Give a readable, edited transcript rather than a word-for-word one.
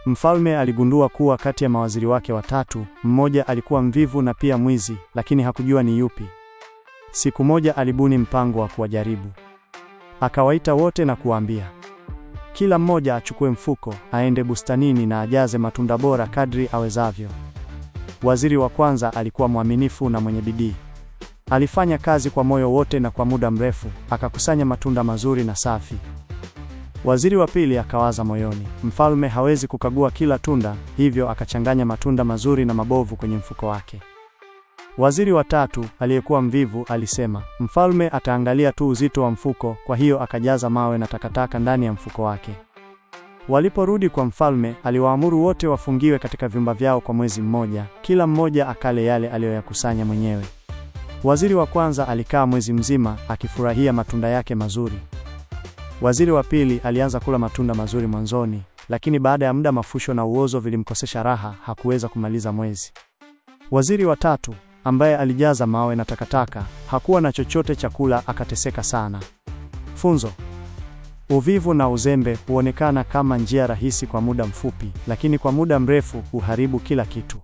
Mfalme aligundua kuwa kati ya mawaziri wake watatu, mmoja alikuwa mvivu na pia mwizi, lakini hakujua ni yupi. Siku moja alibuni mpango wa kuwajaribu. Akawaita wote na kuwaambia, kila mmoja achukue mfuko, aende bustanini na ajaze matunda bora kadri awezavyo. Waziri wa kwanza alikuwa mwaminifu na mwenye bidii. Alifanya kazi kwa moyo wote na kwa muda mrefu, akakusanya matunda mazuri na safi. Waziri wa pili akawaza moyoni, mfalme hawezi kukagua kila tunda, hivyo akachanganya matunda mazuri na mabovu kwenye mfuko wake. Waziri wa tatu, aliyekuwa mvivu, alisema, mfalme ataangalia tu uzito wa mfuko, kwa hiyo akajaza mawe na takataka ndani ya mfuko wake. Waliporudi kwa mfalme, aliwaamuru wote wafungiwe katika vyumba vyao kwa mwezi mmoja, kila mmoja akale yale aliyoyakusanya mwenyewe. Waziri wa kwanza alikaa mwezi mzima akifurahia matunda yake mazuri. Waziri wa pili alianza kula matunda mazuri mwanzoni, lakini baada ya muda mafusho na uozo vilimkosesha raha, hakuweza kumaliza mwezi. Waziri wa tatu, ambaye alijaza mawe na takataka, hakuwa na chochote cha kula, akateseka sana. Funzo: uvivu na uzembe huonekana kama njia rahisi kwa muda mfupi, lakini kwa muda mrefu huharibu kila kitu.